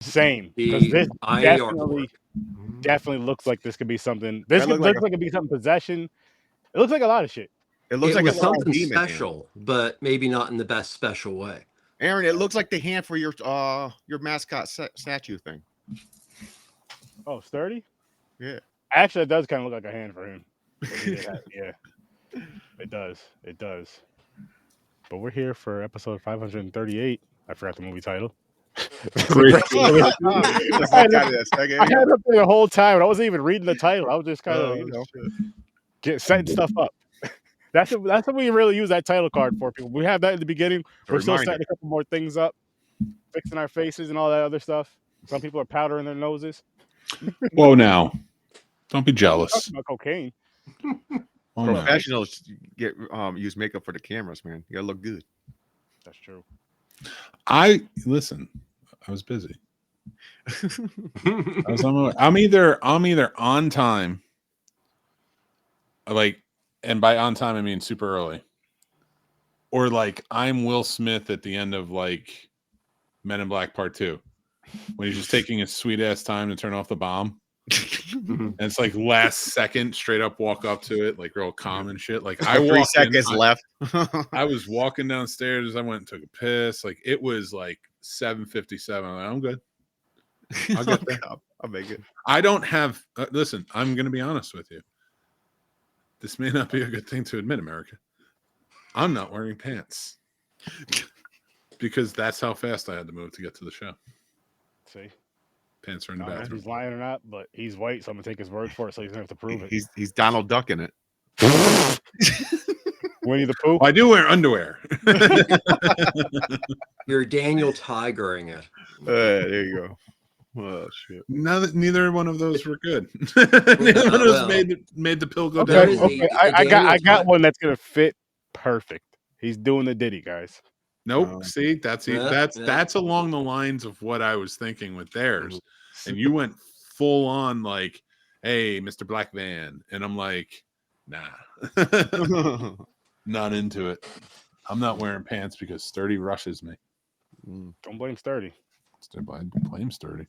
Same, because this definitely looks like this could be something. This looks like it could be something possession. It looks like a lot of shit. It looks like something special, but maybe not in the best special way. Aaron, it looks like the hand for your mascot statue thing. Oh, sturdy? Yeah. Actually, it does kind of look like a hand for him. Yeah. It does. It does. But we're here for episode 538. I forgot the movie title. I had it up there the whole time, and I wasn't even reading the title. I was just kind of setting stuff up. That's what we really use that title card for, people. We have that in the beginning. We're still setting a couple more things up, fixing our faces and all that other stuff. Some people are powdering their noses. Whoa, now. Don't be jealous. About cocaine. Professionals get use makeup for the cameras, man. You gotta look good. That's true. I was busy. I'm either on time, like, and by on time I mean super early, or like I'm Will Smith at the end of like Men in Black Part 2, when he's just taking his sweet ass time to turn off the bomb. And it's like last second, straight up walk up to it, like real calm and shit. Like I 3 seconds left. I was walking downstairs. I went and took a piss. Like it was like 7:57. I'm good. I'll get there. I'll make it. I don't have. Listen, I'm going to be honest with you. This may not be a good thing to admit, America. I'm not wearing pants because that's how fast I had to move to get to the show. See. Pants are in the bathroom. He's lying or not, but he's white, so I'm gonna take his word for it, so he doesn't have to prove it. He's Donald Duck in it. Winnie the Pooh. Well, I do wear underwear. You're Daniel Tigering it. There you go. Oh shit! Neither one of those were good. Neither one of those made the pill go down. Okay. I got one that's gonna fit perfect. He's doing the Diddy, guys. Nope. See, that's along the lines of what I was thinking with theirs, and you went full on like, "Hey, Mr. Black Van," and I'm like, "Nah, not into it. I'm not wearing pants because Sturdy rushes me." Don't blame Sturdy. Blame Sturdy.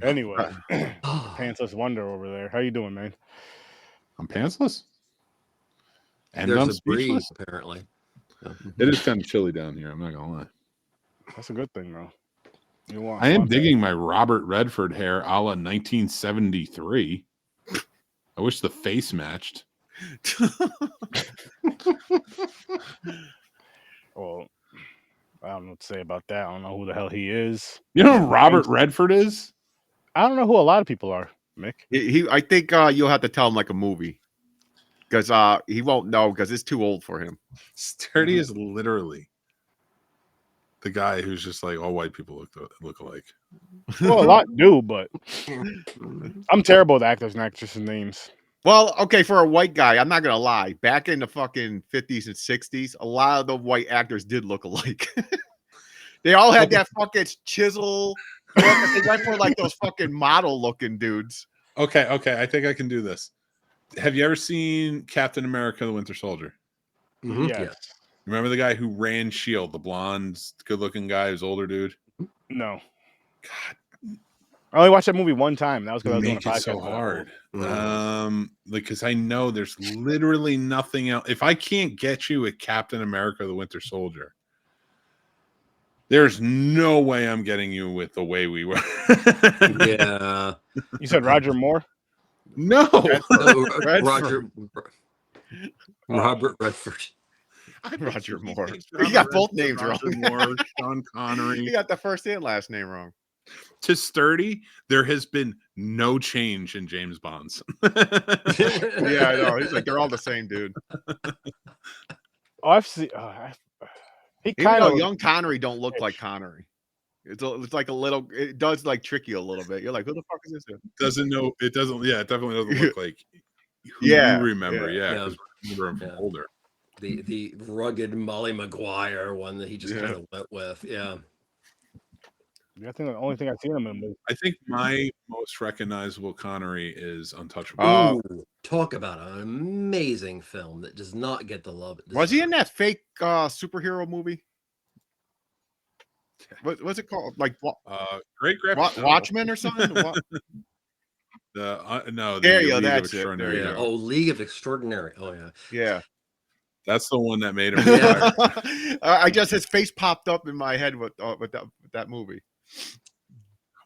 Anyway, pantsless wonder over there. How you doing, man? I'm pantsless. And there's I'm a breeze, apparently. It is kind of chilly down here. I'm not gonna lie. That's a good thing, though. I am digging my Robert Redford hair, a la 1973. I wish the face matched. Well, I don't know what to say about that. I don't know who the hell he is. You know who Robert Redford is? I don't know who a lot of people are, Mick. I think you'll have to tell him like a movie. Because he won't know because it's too old for him. Sturdy is literally the guy who's just like all white people look alike. Well, a lot do, but I'm terrible with actors and actresses' names. Well, okay, for a white guy, I'm not gonna lie. Back in the fucking 50s and 60s, a lot of the white actors did look alike. They all had that fucking chisel. They went for like those fucking model-looking dudes. Okay, I think I can do this. Have you ever seen Captain America: The Winter Soldier? Mm-hmm. Yes. Remember the guy who ran S.H.I.E.L.D., the blonde, good-looking guy, who's older dude? No. God. I only watched that movie one time. That was because I was doing a podcast. So hard. Because I know there's literally nothing else. If I can't get you at Captain America: The Winter Soldier, there's no way I'm getting you with The Way We Were. Yeah. You said Roger Moore? No. Robert Redford. Roger Moore. You got both names wrong. Moore, Sean Connery. You got the first and last name wrong. To Sturdy, there has been no change in James Bond's. Yeah, I know. He's like, they're all the same dude. Oh, I've seen. He kind of young Connery don't look like Connery. It's like a little. It does like trick you a little bit. You're like, who the fuck is this dude? Doesn't know. It doesn't. Yeah, it definitely doesn't look like. Who you remember? Yeah, remember him from older. The rugged Molly Maguire one that he just kind of went with. Yeah. I think the only thing I've seen him in. I think my most recognizable Connery is Untouchable. Talk about an amazing film that does not get the love. Was he in that fake superhero movie? what's it called? Like Great graphic novel. Watchmen or something? No, There the you go, League of that's it. Extraordinary. There you Yeah. go. Oh, League of Extraordinary. Oh yeah. Yeah. That's the one that made him Yeah. retire. I just his face popped up in my head with that movie.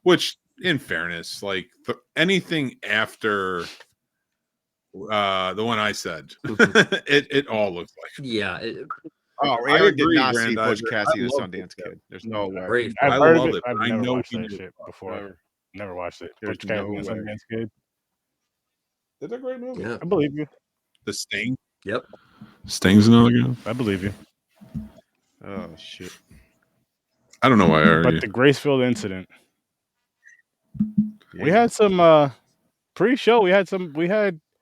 Which, in fairness, like anything after the one I said, it all looks like. Yeah. Oh, I Aaron did agree, not see Grandizer. Butch Cassidy and the I love Sundance it. Kid. There's no way. Great. I've I heard love of it, I've but I never know watched he that knew shit about before. Never watched it. There's Butch Cassidy no and way. Sundance Kid. It's a great movie. Yeah. I believe you. The Sting. Yep. Sting's another good. I believe you. Oh shit. I don't know why I But argue. the Gracefield Incident. Yeah. We had some pre-show. We had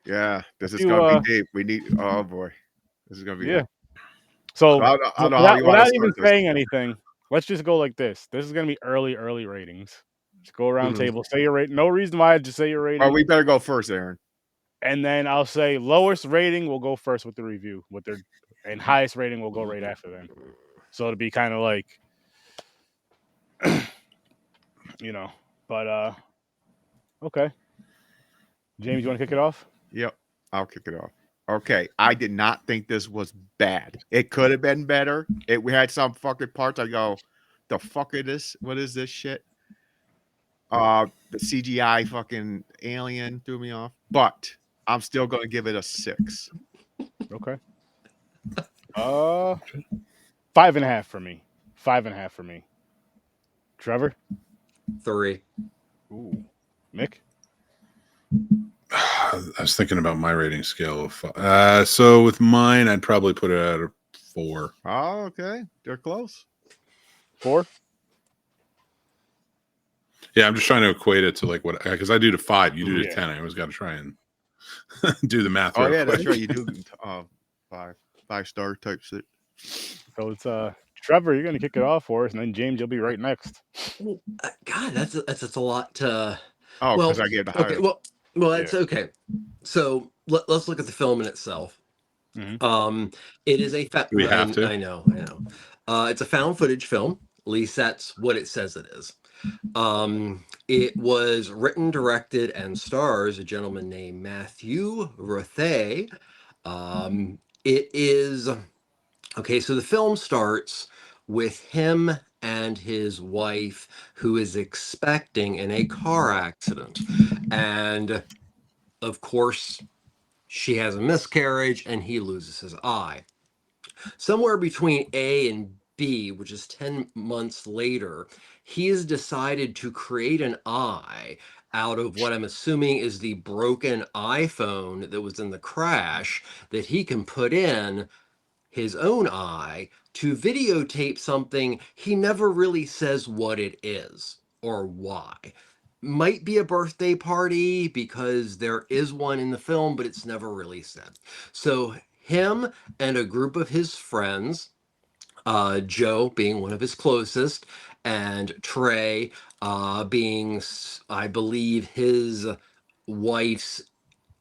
Yeah, this is few, gonna be deep. We need. Oh boy, this is gonna be. yeah. Deep. So I don't know how you want to without even start this. saying anything, let's just go like this. This is gonna be early ratings. Just go around table. Say your rate. No reason why. Just say your rating. Oh, we better go first, Aaron. And then I'll say lowest rating will go first with the review. And highest rating will go right after them. So it'll be kind of like, But okay. James, you want to kick it off? Yep, I'll kick it off. Okay, I did not think this was bad. It could have been better. We had some fucking parts. I go, the fuck is this? What is this shit? The CGI fucking alien threw me off, but I'm still gonna give it a 6. Okay. 5.5 for me. 5.5 for me. Trevor? 3. Ooh. Mick? I was thinking about my rating scale of so with mine, I'd probably put it at a 4. Oh, okay, they're close. 4? Yeah, I'm just trying to equate it to like what, because I do to 5, you do to Yeah. 10. I always got to try and do the math. Oh real yeah, that's quick. right. You do 5-star type shit. So it's Trevor, you're gonna kick it off for us, and then James, you'll be right next. God, that's a lot to. Oh, Well, because I gave the higher. okay. Well, that's okay. So let's look at the film in itself. Mhm. It is a. Do we have to? I know. It's a found footage film. At least that's what it says it is. It was written, directed, and stars a gentleman named Matthew Rothay. It is okay. So the film starts with him and his wife, who is expecting in a car accident, and of course, she has a miscarriage, and he loses his eye. Somewhere between A and B, which is 10 months later, he has decided to create an eye out of what I'm assuming is the broken iPhone that was in the crash, that he can put in his own eye to videotape something he never really says what it is or why. Might be a birthday party because there is one in the film, but it's never really said. So him and a group of his friends, Joe being one of his closest, and Trey being, I believe, his wife's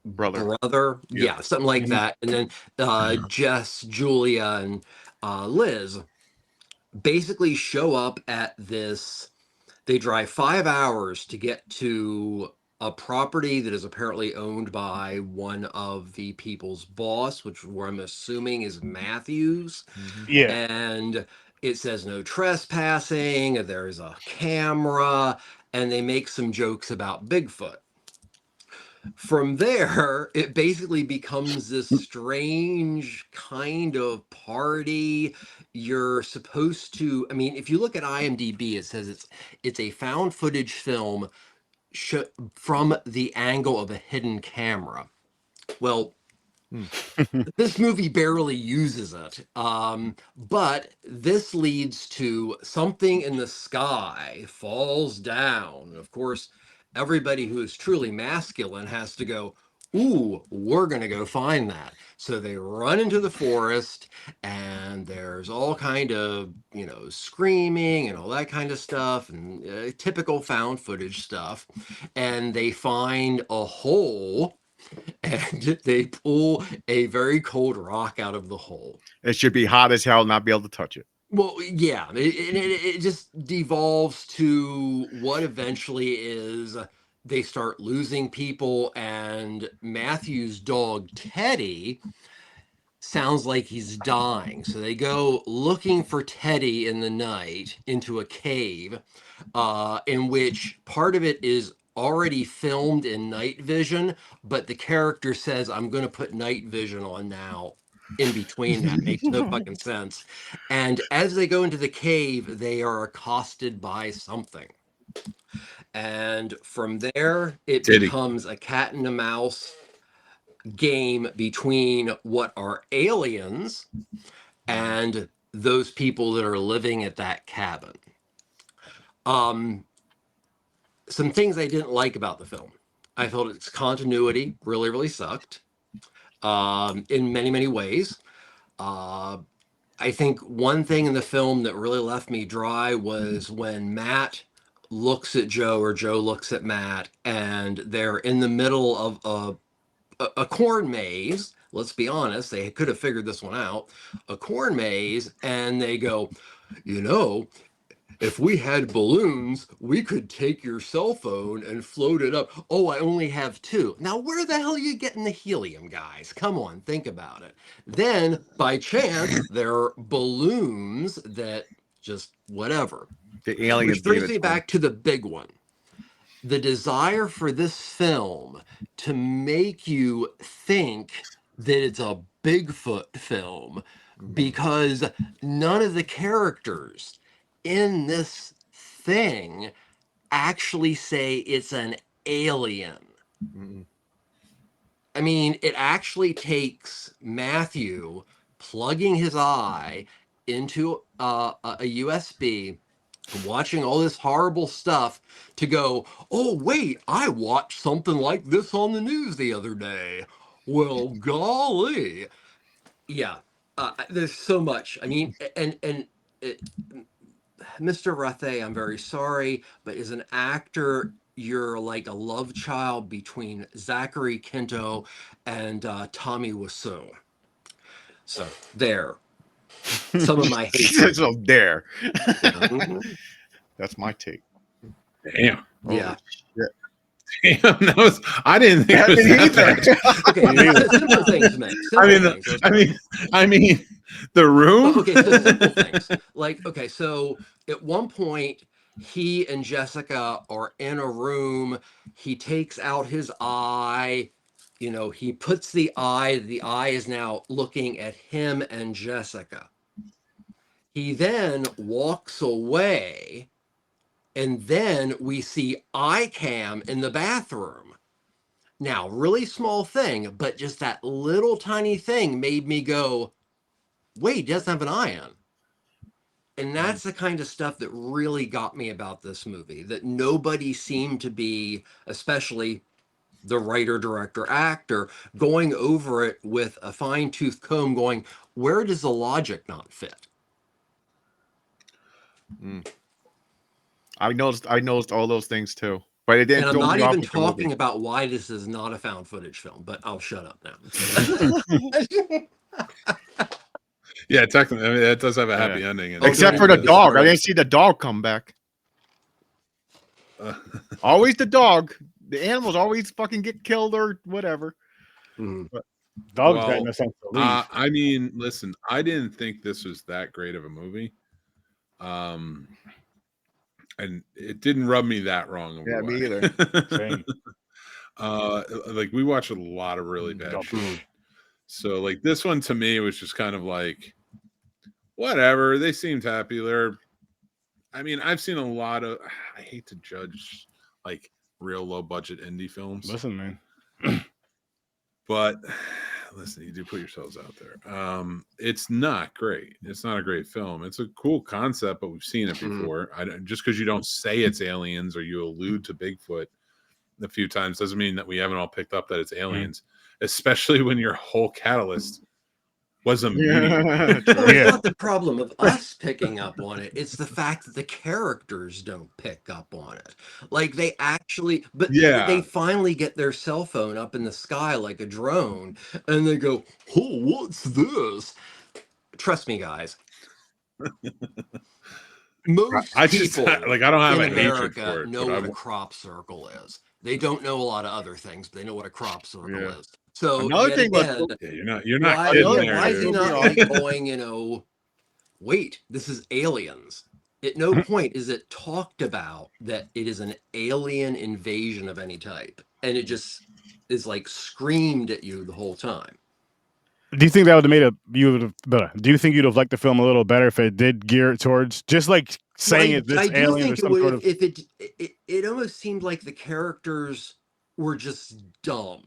brother. Yeah, something like that. And then Jess, Julia, and Liz basically show up at this. They drive 5 hours to get to a property that is apparently owned by one of the people's boss, which I'm assuming is Matthews. Yeah. And it says no trespassing. There's a camera, and they make some jokes about Bigfoot. From there, it basically becomes this strange kind of party. You're supposed to, I mean, if you look at IMDb, it says it's a found footage film from the angle of a hidden camera. Well, this movie barely uses it, but this leads to something in the sky falls down. Of course, everybody who is truly masculine has to go, ooh, we're going to go find that. So they run into the forest, and there's all kind of, screaming and all that kind of stuff, and typical found footage stuff. And they find a hole, and they pull a very cold rock out of the hole. It should be hot as hell, not be able to touch it. Well, yeah, it just devolves to what eventually is they start losing people, and Matthew's dog Teddy sounds like he's dying. So they go looking for Teddy in the night into a cave, in which part of it is already filmed in night vision, but the character says, I'm going to put night vision on now. In between that makes no fucking sense. And as they go into the cave, they are accosted by something. And from there, it Diddy. becomes a cat and a mouse game between what are aliens and those people that are living at that cabin. Some things I didn't like about the film. I felt its continuity really, really sucked. In many, many ways. I think one thing in the film that really left me dry was when Matt looks at Joe or Joe looks at Matt, and they're in the middle of a corn maze. Let's be honest, they could have figured this one out. A corn maze, and they go, you know, if we had balloons, we could take your cell phone and float it up. Oh, I only have 2. Now, where the hell are you getting the helium, guys? Come on, think about it. Then, by chance, there are balloons that just whatever. The aliens. Which brings me back to the big one. The desire for this film to make you think that it's a Bigfoot film, because none of the characters in this thing actually say it's an alien. I mean, it actually takes Matthew plugging his eye into a USB, watching all this horrible stuff, to go, oh, wait, I watched something like this on the news the other day. Well, golly. Yeah, there's so much. I mean, and Mr. Rathé, I'm very sorry, but as an actor, you're like a love child between Zachary Quinto and Tommy Wiseau. So there, some of my hate. So there. That's my take. Damn. Yeah. Damn, that was, I didn't think it was that bad. Okay, simple things, Mick. I mean, the room. Okay, so simple things. Like, okay, so at one point, he and Jessica are in a room. He takes out his eye. You know, he puts the eye is now looking at him and Jessica. He then walks away, and then we see eye cam in the bathroom. Now, really small thing, but just that little tiny thing made me go, wait, he doesn't have an eye on. And that's the kind of stuff that really got me about this movie, that nobody seemed to be, especially the writer, director, actor, going over it with a fine-tooth comb going, where does the logic not fit? I noticed all those things too. But it didn't. And I'm not even talking about why this is not a found footage film, but I'll shut up now. Yeah, technically, I mean, it does have a happy ending. Except for the dog. I didn't see the dog come back. Always the dog. The animals always fucking get killed or whatever. But dogs got in a sense to leave. I mean, listen, I didn't think this was that great of a movie. And it didn't rub me that wrong. Yeah, me either. Same. Like, we watch a lot of really bad shit. So, like, this one to me was just kind of like, whatever. They seemed happy. I mean, I've seen a lot of, I hate to judge, like, real low budget indie films. Listen, man. But listen, you do put yourselves out there. It's not great. It's not a great film. It's a cool concept, but we've seen it before. Just because you don't say it's aliens or you allude to Bigfoot a few times doesn't mean that we haven't all picked up that it's aliens, especially when your whole catalyst was a meteorite. It's not the problem of us picking up on it. It's the fact that the characters don't pick up on it. Like, they actually, but they finally get their cell phone up in the sky like a drone, and they go, oh, what's this? Trust me, guys. Most I just people like I don't have in a hatred America for it, know but what a crop circle is. They don't know a lot of other things, but they know what a crop circle Yeah. is. So Another yet thing was again, yeah, you're not why, kidding yeah, there, why is he dude. not like going, you know, wait, this is aliens. At no point is it talked about that it is an alien invasion of any type. And it just is like screamed at you the whole time. Do you think that would have made do you think you'd have liked the film a little better if it did gear it towards just like saying Well, it this I do alien or think it some would sort of if it almost seemed like the characters were just dumb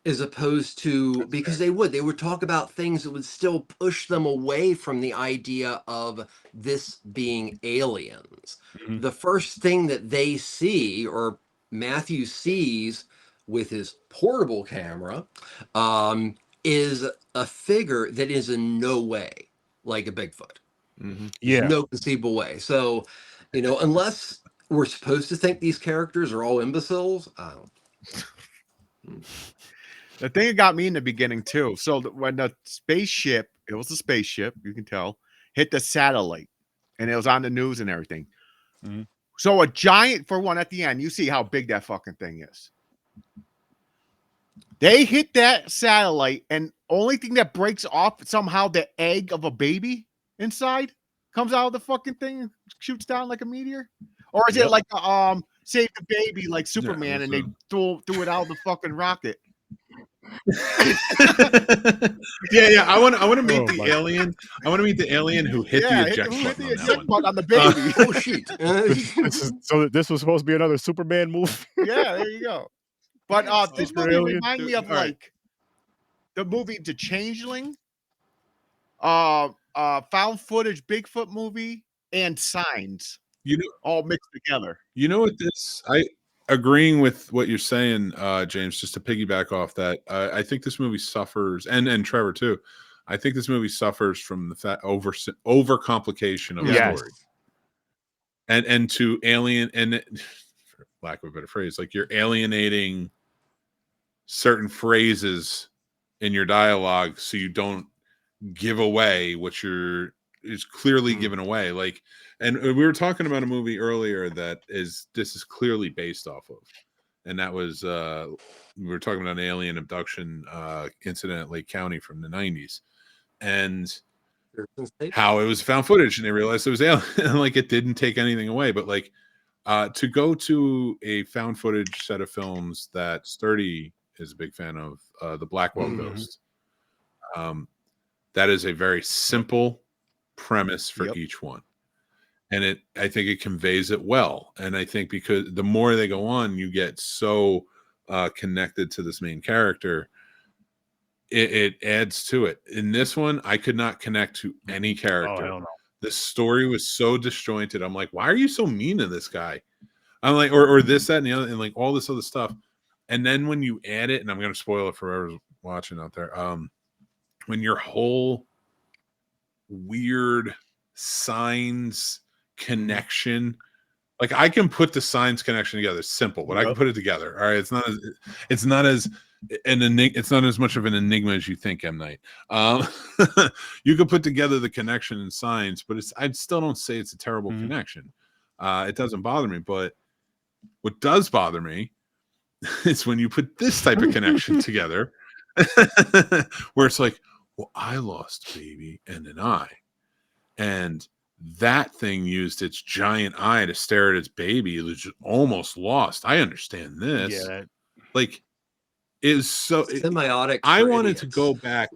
as opposed to because they would talk about things that would still push them away from the idea of this being aliens. Mhm. The first thing that they see or Matthew sees with his portable camera is a figure that is in no way like a Bigfoot. Mm-hmm. There's Yeah. no conceivable way. So, you know, unless we're supposed to think these characters are all imbeciles, I don't. The thing that got me in the beginning too. So when the spaceship, it was a spaceship, you can tell, hit the satellite, and it was on the news and everything. Mhm. So a giant, for one, at the end, you see how big that fucking thing is. They hit that satellite, and only thing that breaks off somehow the egg of a baby inside comes out of the fucking thing and shoots down like a meteor. Or is it like save the baby like Superman and they threw it out of the fucking rocket? yeah. I want to meet the alien. I want to meet the alien who hit the eject Who hit button the on that eject one. button on the baby? Oh shit! This was supposed to be another Superman movie. Yeah, there you go. But this Super movie alien. reminded me of All right. like the movie The Changeling, found footage Bigfoot movie, and Signs, You know, all mixed together. you know what this I agreeing with what you're saying, James, just to piggyback off that, I think this movie suffers, and Trevor too. I think this movie suffers from the over complication of the Yes. story, and to alien, and for lack of a better phrase, like you're alienating certain phrases in your dialogue so you don't give away what you're is clearly given away. Like, and we were talking about a movie earlier that this is clearly based off of, and that was we were talking about an alien abduction incident at Lake County from the 90s, and how it was found footage and they realized it was alien and like it didn't take anything away. But like to go to a found footage set of films that Sturdy is a big fan of, the Blackwell Ghost, that is a very simple premise for each one, and I think it conveys it well. And I think because the more they go on, you get so connected to this main character, it adds to it. In this one, I could not connect to any character. Oh, hell no. The story was so disjointed. I'm like, why are you so mean to this guy? I'm like, or this, that, and the other, and like all this other stuff. And then when you add it, and I'm going to spoil it for whoever's watching out there, when your whole weird signs connection, like I can put the signs connection together, it's simple, but I can put it together. All right, it's not as it's not as much of an enigma as you think, M. Night. You could put together the connection in signs, but I still don't say it's a terrible connection. It doesn't bother me, but what does bother me is when you put this type of connection together, where it's like, well, I lost baby and an eye, and that thing used its giant eye to stare at its baby. It was just almost lost. I understand this. Yeah. Like, it is so Symbiotic. I wanted to go back.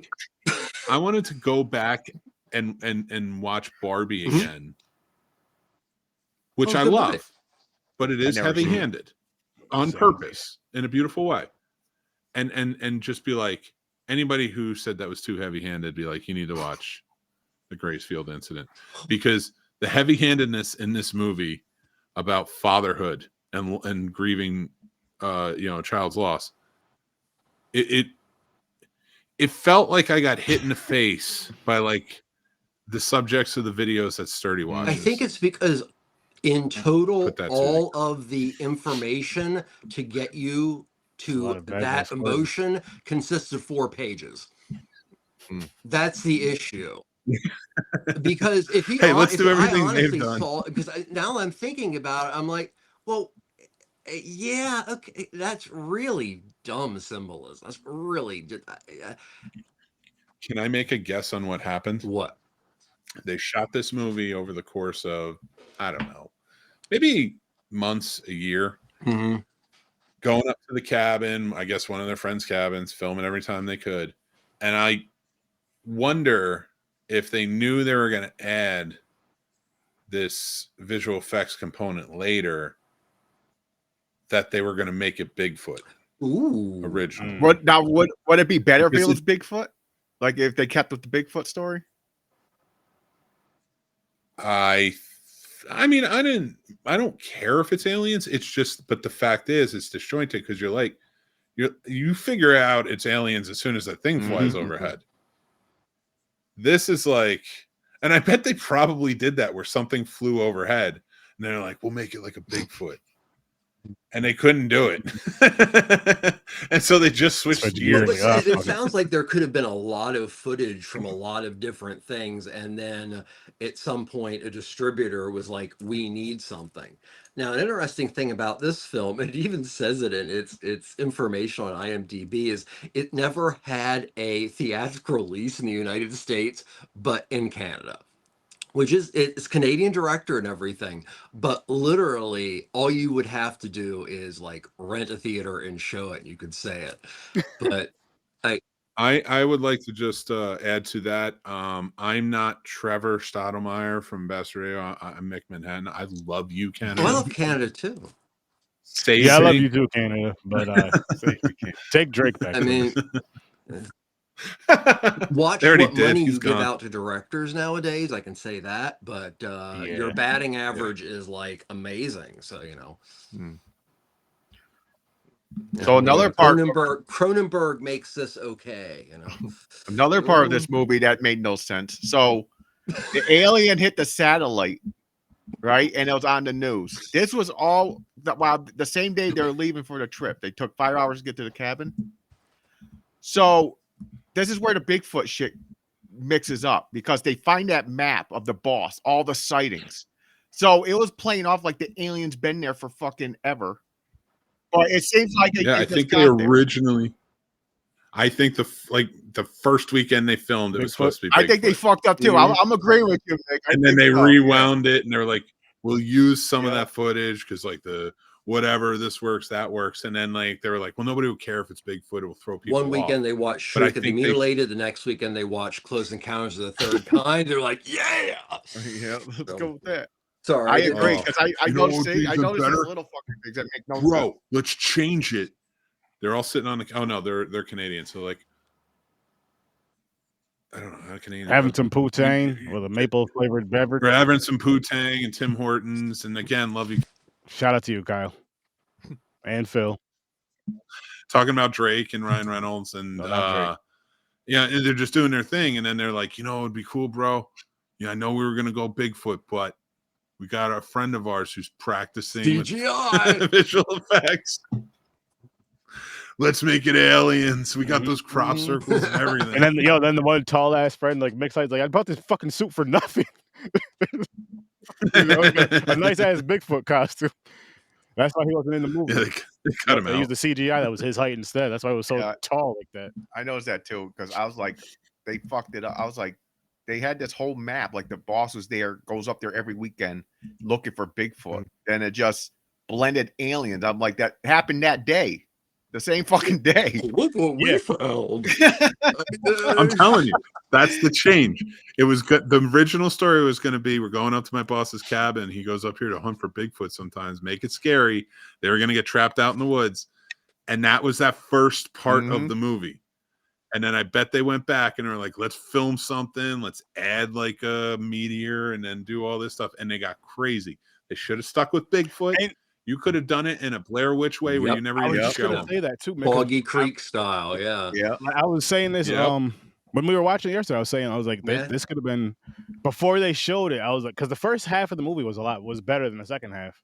I wanted to go back and watch Barbie again, which I love, but it is heavy-handed on purpose in a beautiful way. And just be like, anybody who said that was too heavy-handed, be like, you need to watch the Gracefield Incident, because the heavy-handedness in this movie about fatherhood and grieving, a child's loss, it felt like I got hit in the face by like the subjects of the videos that Sturdy watches. I think it's because in total, all of the information to get you to that emotion consists of 4 pages. That's the issue. Because if he, Hey, let's do I everything they've honestly done. saw, because now I'm thinking about it, I'm like, well, yeah, okay, that's really dumb symbolism. That's really Can I make a guess on what happened? what? They shot this movie over the course of, I don't know, maybe months, a year, Mm-hmm. going up to the cabin, I guess one of their friends' cabins, filming every time they could. And I wonder if they knew they were going to add this visual effects component later, that they were going to make it Bigfoot. Ooh. Originally. What now? Would it be better if Because it was Bigfoot? Like if they kept with the Bigfoot story? I mean, I don't care if it's aliens. It's just, but the fact is, it's disjointed because you're like, you figure out it's aliens as soon as that thing flies overhead. This is like, and I bet they probably did that where something flew overhead, and they're like, we'll make it like a Bigfoot, and they couldn't do it, and so they just switched gears. It sounds like there could have been a lot of footage from a lot of different things, and then at some point a distributor was like, we need something. Now, an interesting thing about this film, it even says it in its information on IMDb, is it never had a theatrical release in the United States, but in Canada. Which is, it's Canadian director and everything, but literally all you would have to do is like rent a theater and show it. You could say it, but I would like to just add to that. I'm not Trevor Stottlemyre from Bass Radio. I'm Mick Manhattan. I love you, Canada. I love Canada too. I love you too, Canada. But take Drake back. I mean, watch what money you give out to directors nowadays. I can say that, but your batting average is like amazing. So you know. So another part, Cronenberg makes this okay. You know, another part of this movie that made no sense. So the alien hit the satellite, right, and it was on the news. This was all the same day they were leaving for the trip. They took 5 hours to get to the cabin. So this is where the Bigfoot shit mixes up because they find that map of the boss, all the sightings. So it was playing off like the alien's been there for fucking ever. But it seems like I think they originally. I think the first weekend they filmed, it was supposed to be Bigfoot. I think they fucked up too. I'm agreeing with you, Mick. And then they rewound it, and they're like, "We'll use some of that footage because like the whatever this works, that works." And then like they were like, "Well, nobody will care if it's Bigfoot; it will throw people." One weekend they watch Shriek of the Mutilated. The next weekend they watch Close Encounters of the Third Kind. They're like, "Yeah, let's go with that." Sorry, I agree because I noticed these little fucking things that make no sense. Bro, let's change it. They're all sitting on the. Oh no, they're Canadian. So like, I don't know how Canadian. Having some poutine with a maple flavored beverage. We're having some poutine and Tim Hortons, and again, love you. Shout out to you, Kyle and Phil. Talking about Drake and Ryan Reynolds, and yeah, and they're just doing their thing, and then they're like, it'd be cool, bro. Yeah, I know we were gonna go Bigfoot, but we got a friend of ours who's practicing CGI visual effects. Let's make it aliens. We got those crop circles and everything. And then then the one tall ass friend like Mick's like, I bought this fucking suit for nothing. A nice ass Bigfoot costume. That's why he wasn't in the movie. Yeah, they cut him out. They used the CGI that was his height instead. That's why it was so tall like that. I noticed that too because I was like, they fucked it up. I was like, they had this whole map, like the boss was there, goes up there every weekend looking for Bigfoot. Then it just blended aliens. I'm like, that happened that day, the same fucking day. Look what we found. I'm telling you, that's the change. It was good. The original story was going to be, we're going up to my boss's cabin. He goes up here to hunt for Bigfoot sometimes, make it scary. They were going to get trapped out in the woods. And that was that first part of the movie. And then I bet they went back and were like, let's film something. Let's add like a meteor and then do all this stuff. And they got crazy. They should have stuck with Bigfoot. And you could have done it in a Blair Witch way where you never even show them. Say that too, Boggy Creek style, yeah. I was saying this when we were watching it yesterday. I was like, this could have been before they showed it. I was like, because the first half of the movie was better than the second half.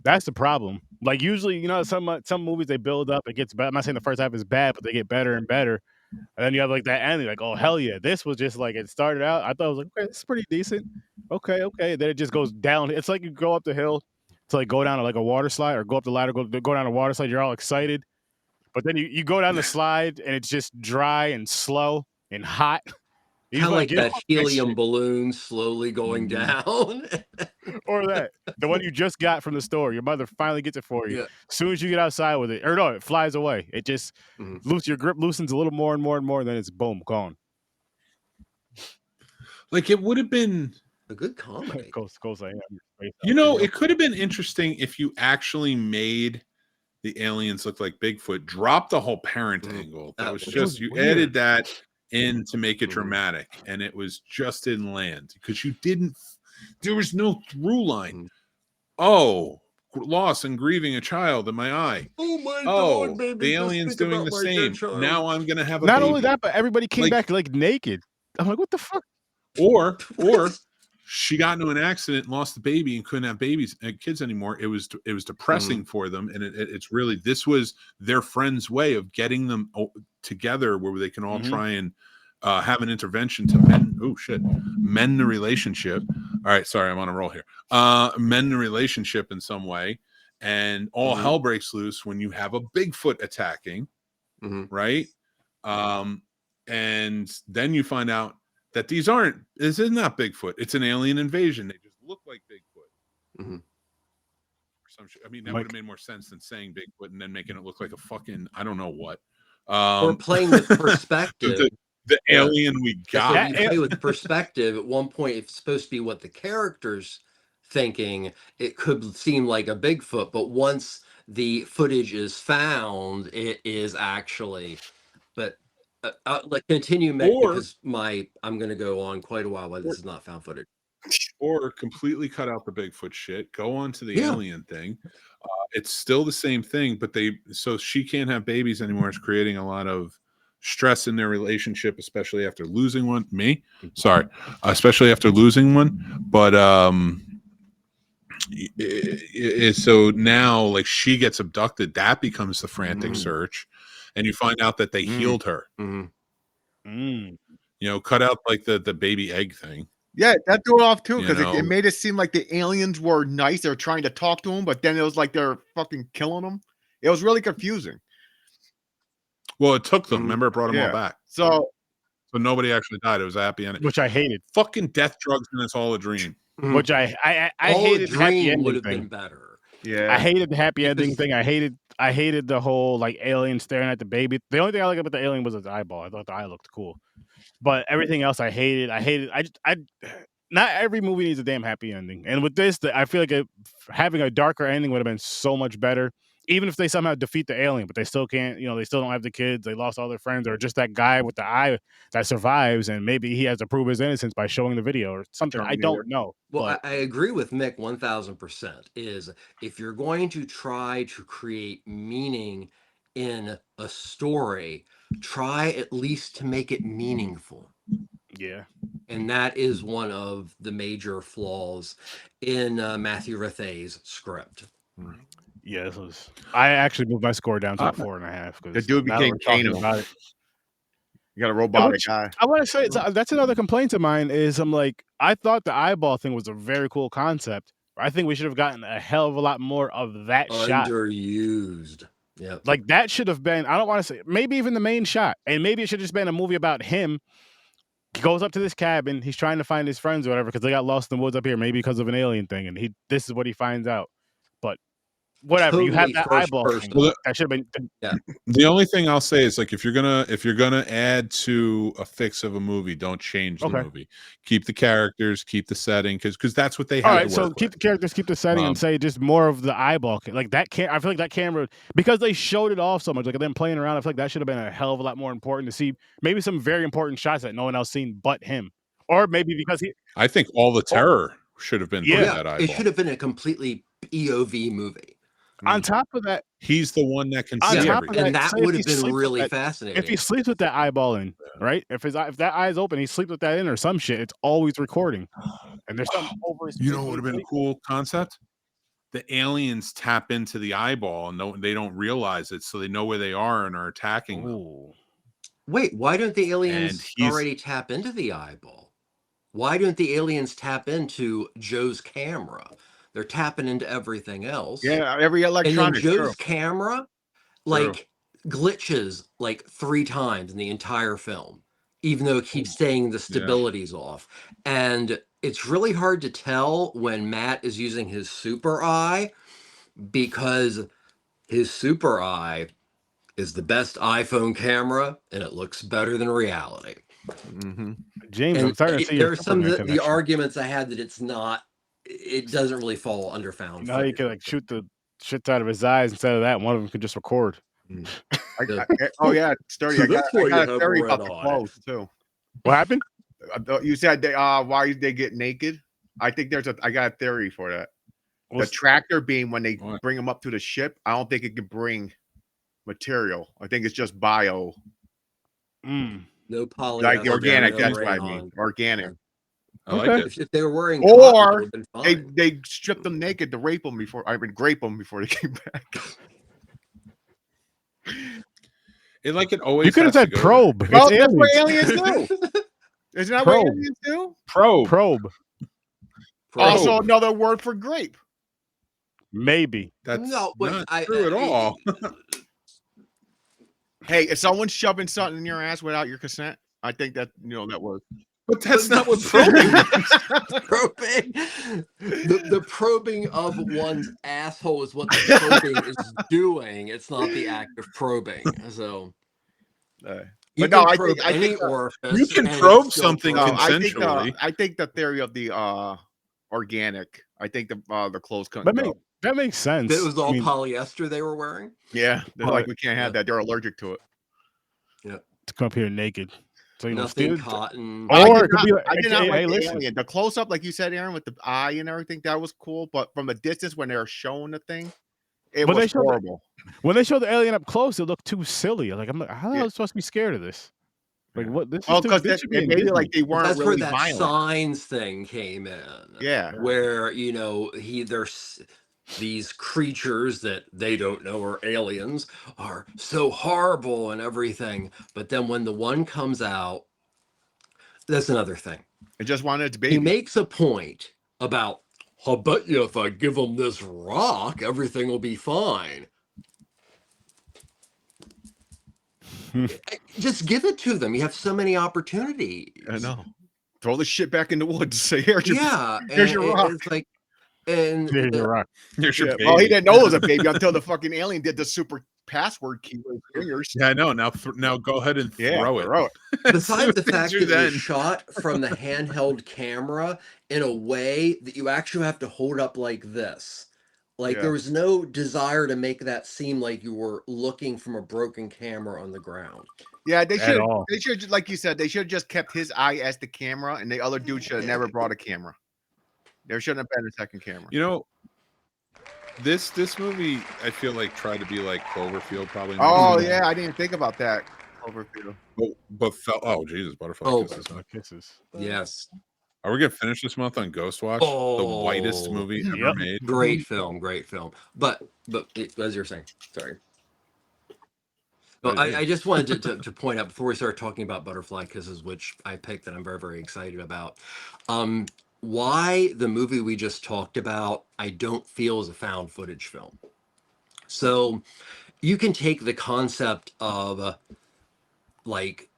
That's the problem. Like usually, some movies they build up, it gets better. I'm not saying the first half is bad, but they get better and better. And then you have like that ending, like, oh hell yeah, this was just like it started out. I thought it was like, okay, this is pretty decent. Okay. Then it just goes down. It's like you go up the hill to like go down to like a water slide or go up the ladder, go down a water slide. You're all excited, but then you go down the slide and it's just dry and slow and hot. You Kind of like like get that off helium balloon slowly going down. or that the one you just got from the store. Your mother finally gets it for you. Yeah. As soon as you get outside with it, or no, it flies away. It just your grip loosens a little more and more and more, and then it's boom, gone. Like it would have been a good comedy. You know, it could have been interesting if you actually made the aliens look like Bigfoot, dropped the whole parent angle. That was just you weird. added that in to make it dramatic, and it was just in land because you didn't. There was no through line. Oh, loss and grieving a child in my eye. Oh my god, baby! The alien's doing the same. Now I'm gonna have a Not baby. only that, but everybody came back like naked. I'm like, what the fuck? Or she got into an accident and lost the baby and couldn't have kids anymore. It was depressing for them, and it's really, this was their friend's way of getting them together where they can all try and have an intervention to mend the relationship. All right, sorry, I'm on a roll here. Mend the relationship in some way, and all hell breaks loose when you have a Bigfoot attacking, right? And then you find out that this is not Bigfoot. It's an alien invasion. They just look like Bigfoot. I mean, that would have made more sense than saying Bigfoot and then making it look like a fucking, I don't know what. Or playing with perspective. the alien we got. You play with perspective. At one point, it's supposed to be what the character's thinking. It could seem like a Bigfoot, but once the footage is found, it is actually. But continue, Mick, because I'm going to go on quite a while this is not found footage. Or completely cut out the Bigfoot shit. Go on to the alien thing. It's still the same thing, but so she can't have babies anymore. It's creating a lot of stress in their relationship, especially after losing one. Especially after losing one. But so now, like, she gets abducted. That becomes the frantic search. And you find out that they healed her. You know, cut out like the baby egg thing. Yeah, that threw it off too, because it made it seem like the aliens were nice. They were trying to talk to him, but then it was like they're fucking killing him. It was really confusing. Well, it took them. Remember, it brought them all back. So nobody actually died. It was a happy ending, which I hated. Fucking death, drugs, and it's all a dream. Which I hated. The happy ending would have thing. been better. Yeah, I hated the happy ending thing. I hated the whole like alien staring at the baby. The only thing I liked about the alien was its eyeball. I thought the eye looked cool, but everything else I hated. Not every movie needs a damn happy ending, and with this, I feel like having a darker ending would have been so much better. Even if they somehow defeat the alien, but they still can't. You know, they still don't have the kids. They lost all their friends, or just that guy with the eye that survives, and maybe he has to prove his innocence by showing the video or something. I don't know. Well, I agree with Mick 1000%. Is if you're going to try to create meaning in a story, try at least to make it meaningful. Yeah. And that is one of the major flaws in Matthew Rathay's script. Yeah, I actually moved my score down to a 4.5. The dude became Kano. You got a robotic guy. I want to say that's another complaint of mine. Is I'm like, I thought the eyeball thing was a very cool concept. I think we should have gotten a hell of a lot more of that shot. Underused. Yeah. Like that should have been, I don't want to say, maybe even the main shot. And maybe it should have just been a movie about him. He goes up to this cabin. He's trying to find his friends or whatever because they got lost in the woods up here, maybe because of an alien thing. And this is what he finds out. But whatever, totally, you have that eyeball thing. Well, that should have been. Yeah. The only thing I'll say is, like, if you're gonna add to a fix of a movie, don't change the movie. Keep the characters, keep the setting, because that's what they have. All right, so keep the characters, keep the setting, and say just more of the eyeball. Like that I feel like that camera, because they showed it off so much, like them playing around. I feel like that should have been a hell of a lot more important to see. Maybe some very important shots that no one else seen but him, or maybe because he. I think all the terror should have been that eyeball. It should have been a completely POV movie. On top of that, he's the one that can see everything. And that would have been really fascinating. If he sleeps with that eyeball in, right? If that eye is open, he sleeps with that in or some shit, it's always recording. And there's something over his. You know what would have been a cool concept? The aliens tap into the eyeball and they don't realize it, so they know where they are and are attacking them. Wait, why don't the aliens he's- already tap into the eyeball? Why don't the aliens tap into Joe's camera? They're tapping into everything else. Yeah, every And then electronic. Joe's camera, like, glitches like 3 times in the entire film, even though it keeps saying the stability's off. And it's really hard to tell when Matt is using his super eye, because his super eye is the best iPhone camera and it looks better than reality. James, And I'm starting to see there are some of the connection. arguments I had that it's not, it doesn't really fall under found Now you footage. can like shoot the shit out of his eyes instead of that. One of them could just record. Oh yeah, Sturdy. So I got that's why you a have theory red about the eye. clothes too. What happened? You said they why they get naked. I think I got a theory for that. The tractor beam, when they bring them up to the ship, I don't think it can bring material. I think it's just bio. No polyester. Like organic, no that's what I rayon. mean. Organic. I like it. If they were wearing Or cotton, it would've been fine. they stripped them naked to rape them before. Grape them before they came back. It like it always. You could have has said to go probe. there. Well, It's that's what aliens. aliens do. Isn't that Probe. what aliens do? Probe. Probe. Also, another word for grape. Maybe. That's No, wait, not true at all. Hey, if someone's shoving something in your ass without your consent, I think that that works. But that's not what probing is. Probing. The probing of one's asshole is what the probing is doing. It's not the act of probing. So you But no, can I probe think any orifice. You can and probe it's still something probing. consensually. I think the theory of the organic. I think the clothes couldn't go. That makes sense. It was all polyester they were wearing. Yeah, they're like, we can't have that. They're allergic to it. Yeah, to come up here naked. So nothing steal, cotton. or it could be like, I did not like the listen. alien. The close up, like you said, Aaron, with the eye and everything, that was cool. But from a distance, when they were showing the thing, it was horrible. When they showed the alien up close, it looked too silly. Like I'm like, how the hell am I supposed to be scared of this? Like what? This is because this should be they made it like they weren't That's really where that violent. signs thing came in. Yeah, where there's these creatures that they don't know are aliens are so horrible and everything, but then when the one comes out, that's another thing. I just wanted it to be. He makes a point about, I'll bet you if I give them this rock, everything will be fine. Just give it to them. You have so many opportunities. I know. Throw the shit back in the woods. Say, here's your rock. It's like, and Here's your rock. Here's your baby. Well, he didn't know it was a baby until the fucking alien did the super password key with his fingers. Yeah, I know. Now go ahead and throw it. Besides the fact that then. it was shot from the handheld camera in a way that you actually have to hold up like this. Like there was no desire to make that seem like you were looking from a broken camera on the ground. Yeah, they should, like you said, they should have just kept his eye as the camera, and the other dude should have never brought a camera. There shouldn't have been a second camera. You know, this movie, I feel like tried to be like Cloverfield, probably. Oh yeah, I didn't think about that. Cloverfield. But oh Jesus, butterfly kisses. Yes. Are we gonna finish this month on Ghostwatch? The whitest movie ever made. Great film. But as you're saying, sorry. Well, I just wanted to point out before we start talking about Butterfly Kisses, which I picked that I'm very, very excited about. Why the movie we just talked about, I don't feel is a found footage film. So you can take the concept of like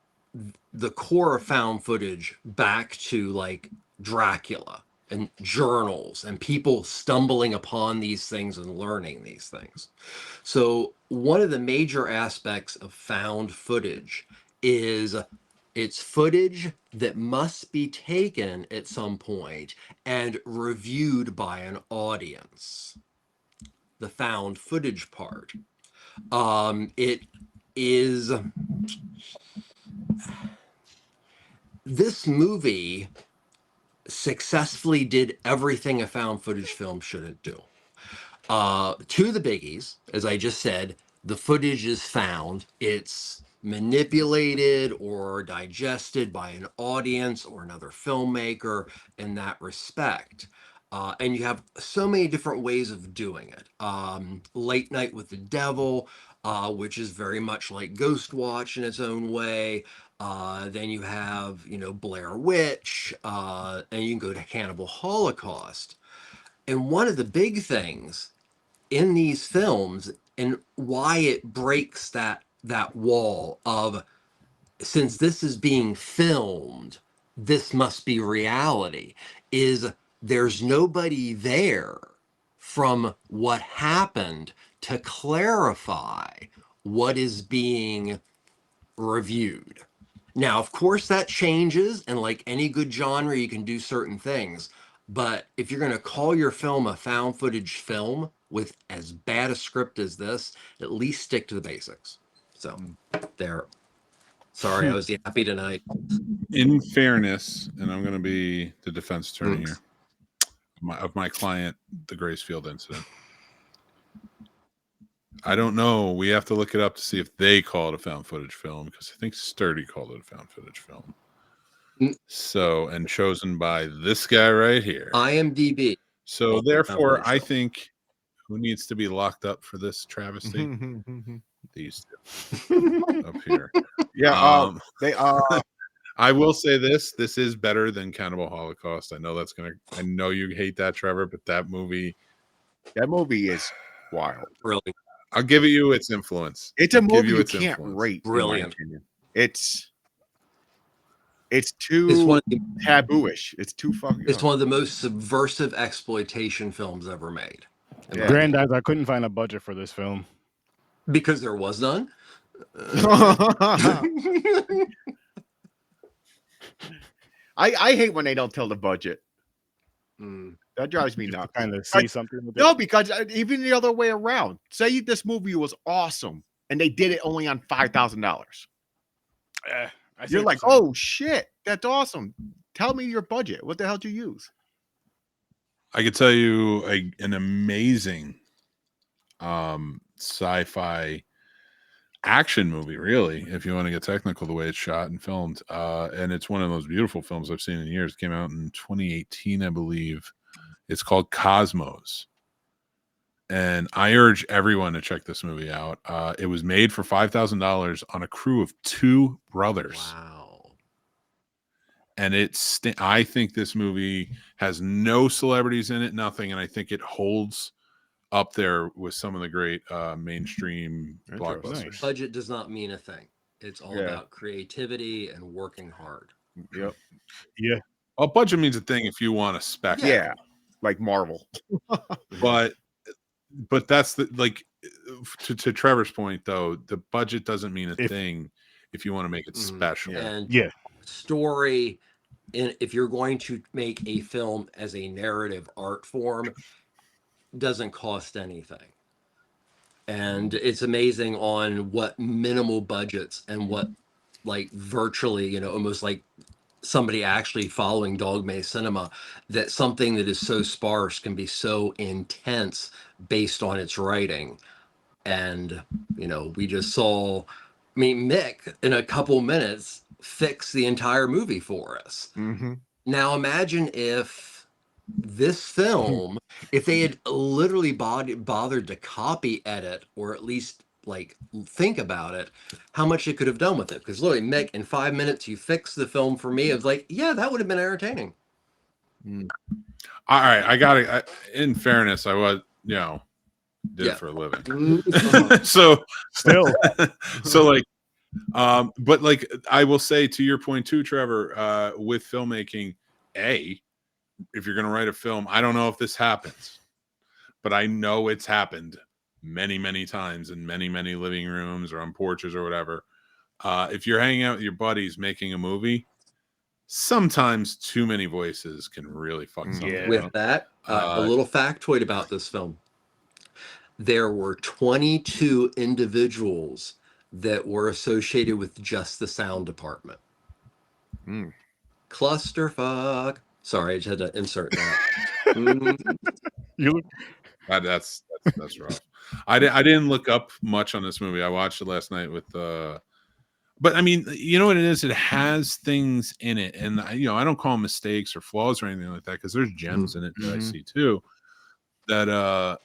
the core of found footage back to like Dracula and journals and people stumbling upon these things and learning these things. So one of the major aspects of found footage is it's footage that must be taken at some point and reviewed by an audience. The found footage part. It is... This movie successfully did everything a found footage film shouldn't do. To the biggies, as I just said, the footage is found. It's manipulated or digested by an audience or another filmmaker in that respect. And you have so many different ways of doing it. Late Night with the Devil, which is very much like Ghost Watch in its own way. Then you have, Blair Witch, and you can go to Cannibal Holocaust. And one of the big things in these films and why it breaks that wall of, since this is being filmed, this must be reality, is there's nobody there from what happened to clarify what is being reviewed. Now, of course, that changes, and like any good genre, you can do certain things. But if you're going to call your film a found footage film with as bad a script as this, at least stick to the basics. So, there. Sorry, I was happy tonight. In fairness, and I'm going to be the defense attorney here of my client, the Gracefield Incident. I don't know. We have to look it up to see if they call it a found footage film, because I think STURD called it a found footage film. So, and chosen by this guy right here, IMDb. So therefore, I think who needs to be locked up for this travesty? These two up here. Yeah. I will say this is better than Cannibal Holocaust. I know you hate that, Trevor, but that movie is wild. Really? I'll give you its influence. It's a movie you can't rate. Brilliant. It's too tabooish. It's too fucking. It's one of the most subversive exploitation films ever made. Yeah. Granddad, I couldn't find a budget for this film because there was none. I hate when they don't tell the budget. That drives me nuts. Kind of see something with no, because even the other way around. Say this movie was awesome and they did it only on $5,000. You're like, oh shit, that's awesome. Tell me your budget. What the hell did you use? I could tell you an amazing sci-fi action movie, really, if you want to get technical, the way it's shot and filmed. And it's one of those beautiful films I've seen in years. It came out in 2018, I believe. It's called Cosmos. And I urge everyone to check this movie out. It was made for $5,000 on a crew of 2 brothers. Wow. And I think this movie has no celebrities in it, nothing. And I think it holds up there with some of the great mainstream blockbusters. Budget does not mean a thing. It's all about creativity and working hard. Yep. Yeah. Well, budget means a thing if you want a spec. Yeah. Like Marvel. But that's to Trevor's point, though, the budget doesn't mean a thing if you want to make it special. And story, if you're going to make a film as a narrative art form, doesn't cost anything. And it's amazing on what minimal budgets and what virtually, almost like somebody actually following Dogme cinema, that something that is so sparse can be so intense based on its writing. And we just saw, Mick in a couple minutes fix the entire movie for us. Now imagine if this film, if they had literally bothered to copy edit, or at least think about it, how much it could have done with it. Because literally, Mick, in 5 minutes you fixed the film for me. It was that would have been entertaining. All right, I got it. In fairness, I was did it for a living. So still but I will say, to your point too, Trevor, with filmmaking, if you're going to write a film, I don't know if this happens, but I know it's happened many, many times in many, many living rooms or on porches or whatever. If you're hanging out with your buddies making a movie, sometimes too many voices can really fuck something up. With that, a little factoid about this film. There were 22 individuals that were associated with just the sound department. Clusterfuck. Sorry, I just had to insert that. That's rough. I didn't look up much on this movie. I watched it last night with but you know what it is? It has things in it, and I don't call them mistakes or flaws or anything like that, because there's gems in it that I see too. That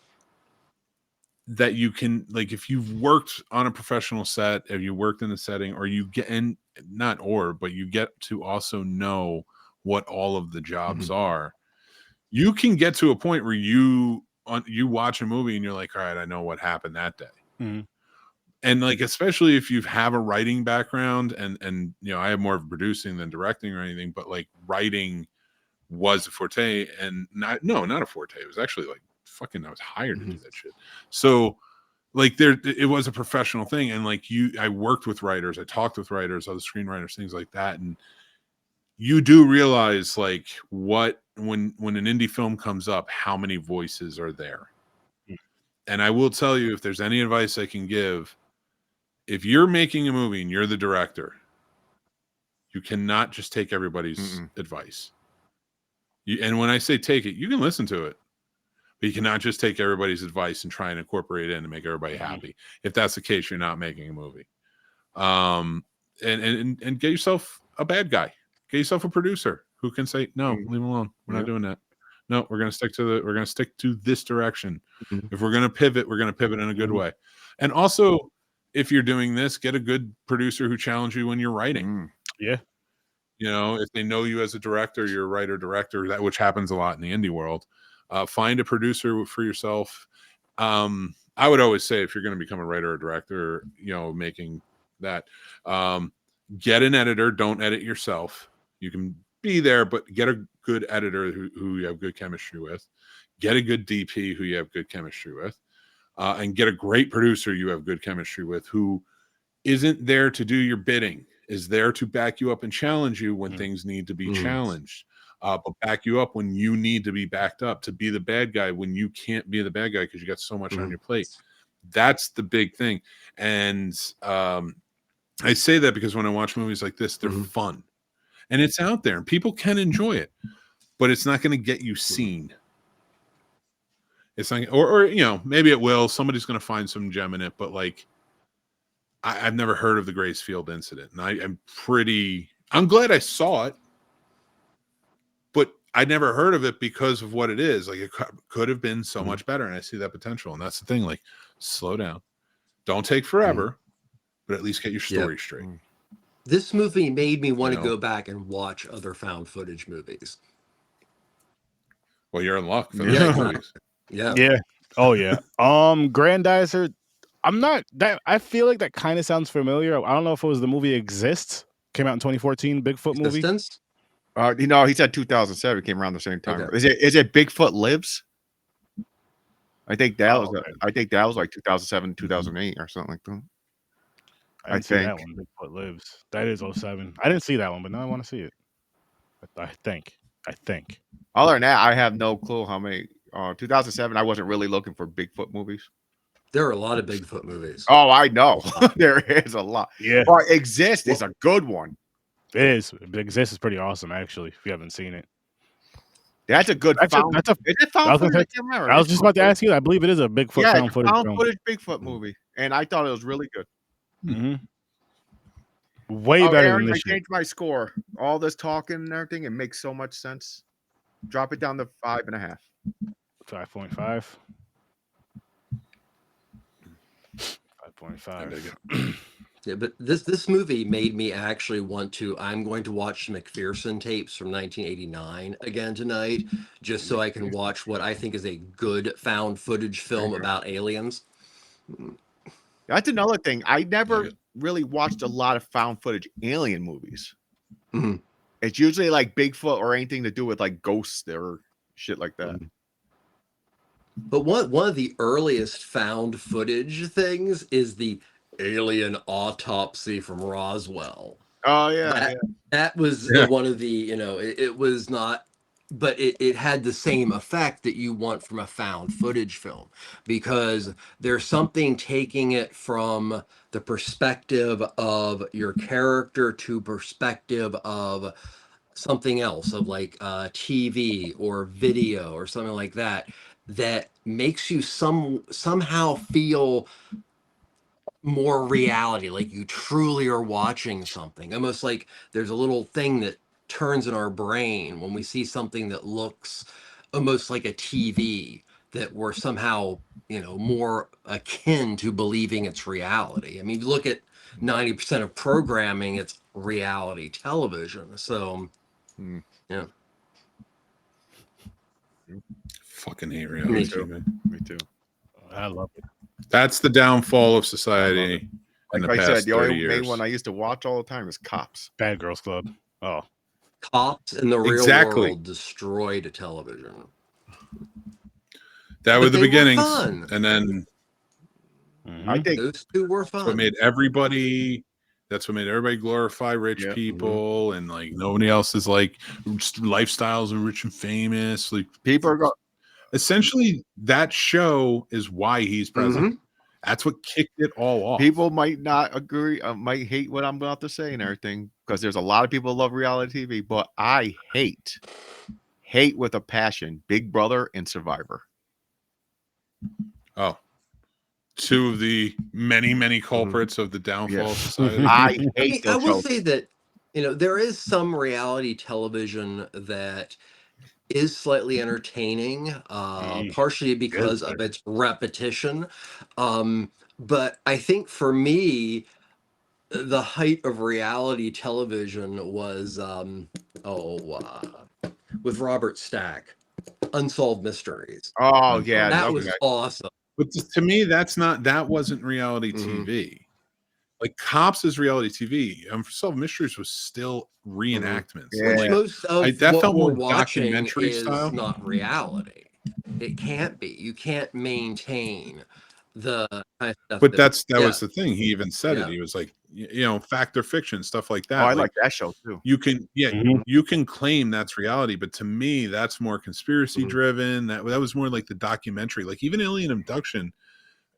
that you can, like, if you've worked on a professional set, if you worked in the setting, or you get in, but you get to also know what all of the jobs are, you can get to a point where you watch a movie and you're like, all right, I know what happened that day. And like, especially if you have a writing background, and you know, I have more of producing than directing or anything, but like writing was a forte, and not a forte. It was actually like fucking, I was hired to do that shit. So like it was a professional thing. And like I worked with writers, I talked with writers, other screenwriters, things like that. And you do realize like when an indie film comes up, how many voices are there. And I will tell you, if there's any advice I can give, if you're making a movie and you're the director, you cannot just take everybody's advice. And when I say take it, you can listen to it, but you cannot just take everybody's advice and try and incorporate it in to make everybody happy. If that's the case, you're not making a movie. And get yourself a bad guy. Get yourself a producer who can say, no, leave him alone. We're not doing that. No, we're going to stick to this direction. If we're going to pivot, we're going to pivot in a good way. And also, if you're doing this, get a good producer who challenges you when you're writing. Yeah. You know, if they know you as a director, you're a writer director, that which happens a lot in the indie world. Find a producer for yourself. I would always say, if you're going to become a writer or director, you know, making that, get an editor. Don't edit yourself. You can be there, but get a good editor who you have good chemistry with. Get a good DP who you have good chemistry with. And get a great producer you have good chemistry with, who isn't there to do your bidding, is there to back you up and challenge you when things need to be challenged, but back you up when you need to be backed up, to be the bad guy when you can't be the bad guy because you got so much on your plate. That's the big thing. And I say that because when I watch movies like this, they're fun and it's out there and people can enjoy it, but it's not going to get you seen. It's like, or you know, maybe it will. Somebody's going to find some gem in it, but like, I've never heard of the Gracefield Incident, and I'm glad I saw it, but I never heard of it because of what it is. Like, it could have been so much better, and I see that potential. And that's the thing. Like, slow down, don't take forever, but at least get your story straight. This movie made me want to go back and watch other found footage movies. Well, you're in luck for those movies. Yeah. Oh yeah. Grandizer. I'm not that. I feel like that kind of sounds familiar. I don't know if it was the movie Exists. Came out in 2014. Bigfoot movie. You know, he said 2007. Came around the same time. Okay. Is it Bigfoot Lives? I think that was. I think that was like 2007, 2008, or something like that. I didn't see that one. Bigfoot Lives. That is 07. I didn't see that one, but now I want to see it. I think. Other than that, I have no clue how many. 2007. I wasn't really looking for Bigfoot movies. There are a lot of Bigfoot movies. Oh, I know. There is a lot. Yeah. But Exist is a good one. It is. Exist is pretty awesome, actually, if you haven't seen it. That's a good found. Is it found footage? I was just about to ask you. I believe it is a Bigfoot found footage. Found footage Bigfoot movie. And I thought it was really good. Way better Aaron, than this I changed my score. All this talking and everything, it makes so much sense. Drop it down to 5.5. 5.5. 5.5. Yeah, but this movie made me actually want to. I'm going to watch McPherson tapes from 1989 again tonight, just so I can watch what I think is a good found footage film about aliens. That's another thing. I never really watched a lot of found footage alien movies. It's usually like Bigfoot or anything to do with like ghosts or shit like that. But one of the earliest found footage things is the alien autopsy from Roswell. Oh yeah, that was one of the, you know, it was not, but it had the same effect that you want from a found footage film, because there's something taking it from the perspective of your character to perspective of something else, of like TV or video or something like that, that makes you somehow feel more reality, like you truly are watching something. Almost like there's a little thing that turns in our brain when we see something that looks almost like a TV that we're somehow, you know, more akin to believing it's reality. I mean, you look at 90% of programming, it's reality television. So, yeah. Fucking hate reality TV. Me too. I love it. That's the downfall of society in the Like I past said, the 30 only years. main one I used to watch all the time is Cops. Bad Girls Club. Oh, Cops in the real Exactly. world destroyed television. That But was the they were beginnings, fun. and then I think Those two were that's what fun. made everybody. That's what made everybody glorify rich people, and like nobody else is like lifestyles of rich and famous. Like people are going. Essentially, that show is why he's president. That's what kicked it all off. People might not agree, might hate what I'm about to say and everything, because there's a lot of people who love reality TV, but I hate with a passion Big Brother and Survivor. Oh, two of the many culprits of the downfall of society. I hate I those will shows. say that, you know, there is some reality television that is slightly entertaining, partially because of its repetition. But I think for me, the height of reality television was with Robert Stack, Unsolved Mysteries. Oh yeah, That was awesome. But to me, that wasn't reality TV. Like Cops is reality TV. Unsolved Mysteries was still reenactments. Yeah. Which most of that what felt we're more watching documentary is style. not reality. It can't be. You can't maintain the kind of stuff. But that was the thing. He even said Yeah. it. He was like, you know, fact or fiction, stuff like that. Oh, I like that show too. You can, you can claim that's reality, but to me, that's more conspiracy driven. That was more like the documentary. Like even Alien Abduction,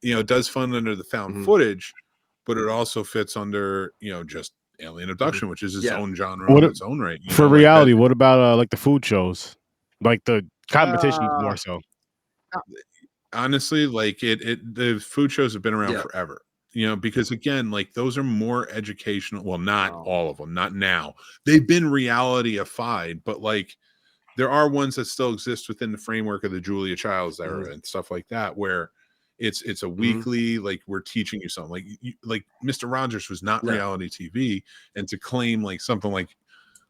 you know, does fund under the found footage, but it also fits under, you know, just alien abduction, which is its own genre on its own right. For reality, what about like the food shows, like the competition more so? Honestly, like the food shows have been around forever. You know, because again, like those are more educational. Well, not all of them, not now. They've been reality-ified, but like there are ones that still exist within the framework of the Julia Childs era and stuff like that, where it's a weekly, like we're teaching you something. Like Mr. Rogers was not reality TV, and to claim like something like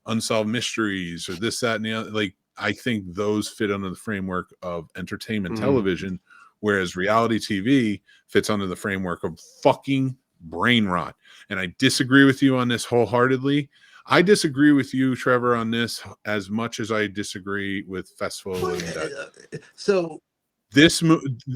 Unsolved Mysteries or this, that, and the other, like I think those fit under the framework of entertainment television, whereas reality TV fits under the framework of fucking brain rot. And I disagree with you on this wholeheartedly. I disagree with you, Trevor, on this as much as I disagree with Festival of the Living Dead. So this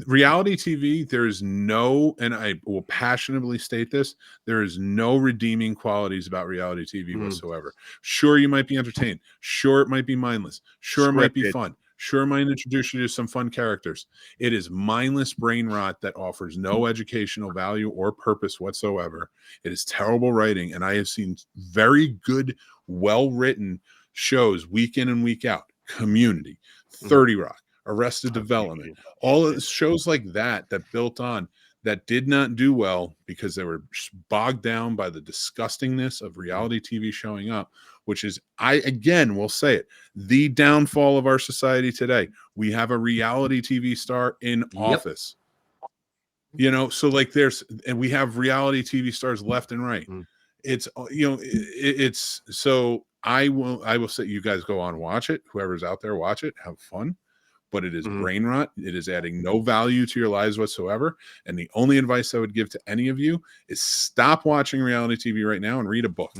reality TV, there is no, and I will passionately state this, there is no redeeming qualities about reality TV whatsoever. Sure, you might be entertained. Sure, it might be mindless. Sure, it might be fun. Sure, it might introduce you to some fun characters. It is mindless brain rot that offers no educational value or purpose whatsoever. It is terrible writing, and I have seen very good, well-written shows week in and week out. Community, 30 Rock, Arrested Development, all of the shows like that built on that did not do well because they were bogged down by the disgustingness of reality TV showing up, which is, I again will say it, the downfall of our society today. We have a reality TV star in office. You know, so like and we have reality TV stars left and right. It's, you know, it's so I will say, you guys go on, watch it. Whoever's out there, watch it, have fun. But it is brain rot. It is adding no value to your lives whatsoever. And the only advice I would give to any of you is stop watching reality TV right now and read a book.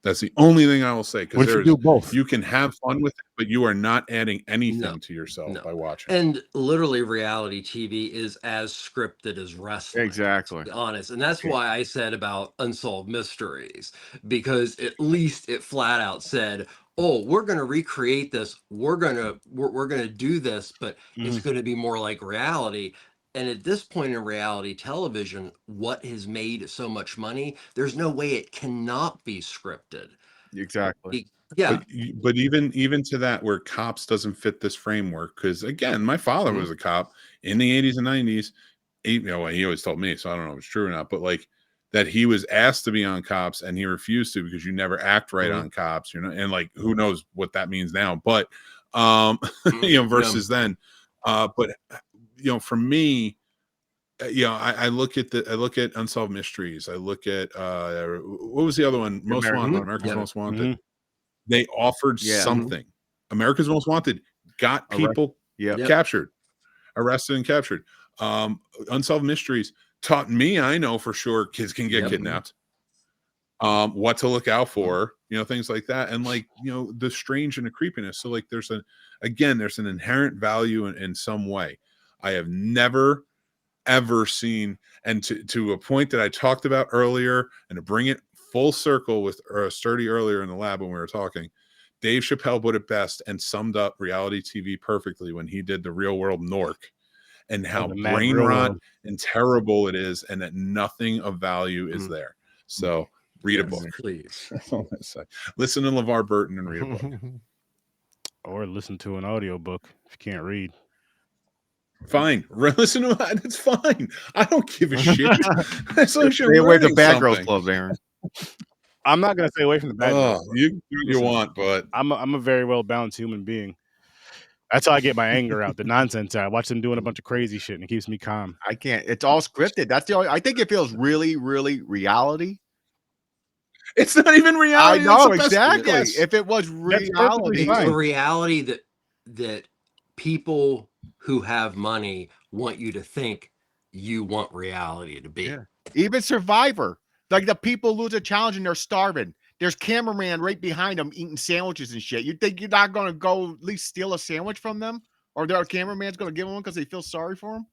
That's the only thing I will say. What if you do both? You can have fun with it, but you are not adding anything to yourself by watching. And literally, reality TV is as scripted as wrestling. Exactly. To be honest, and that's why I said about Unsolved Mysteries, because at least it flat out said, "Oh, we're going to recreate this. We're going to do this, but it's going to be more like reality." And at this point in reality television, what has made so much money, there's no way it cannot be scripted. Exactly. Yeah. But even to that, where Cops doesn't fit this framework, because again, my father was a cop in the 80s and 90s. You know, he always told me, so I don't know if it's true or not, but like that he was asked to be on Cops and he refused to because you never act right on Cops, you know, and like who knows what that means now. But versus then. But for me, I look at Unsolved Mysteries. I look at what was the other one? Most Wanted. America's Most Wanted. They offered something. America's Most Wanted got people captured, arrested, and captured. Unsolved Mysteries taught me, I know for sure, kids can get kidnapped. What to look out for, things like that, and the strange and the creepiness. So there's an inherent value in some way. I have never ever seen, and to a point that I talked about earlier, and to bring it full circle with Sturdy earlier in the lab when we were talking, Dave Chappelle put it best and summed up reality TV perfectly when he did the Real World Nork, and how brain rot and terrible it is, and that nothing of value is there. So read a book, please. That's all I say. Listen to LeVar Burton and read a book. Or listen to an audiobook if you can't read. Fine. Listen to it. It's fine. I don't give a shit. Stay away from the Bad Girls Club, Aaron. I'm not going to stay away from the Bad Girls Club. You do what you want, but I'm a very well-balanced human being. That's how I get my anger out, the nonsense out. I watch them doing a bunch of crazy shit, and it keeps me calm. I can't. It's all scripted. That's the only. I think it feels really, really reality. It's not even reality. I know exactly. If it was reality, it's a reality that people who have money want you to think you want reality to be. Yeah. Even Survivor, like the people lose a challenge and they're starving. There's cameraman right behind them eating sandwiches and shit. You think you're not going to go at least steal a sandwich from them, or their cameraman's going to give them one because they feel sorry for them?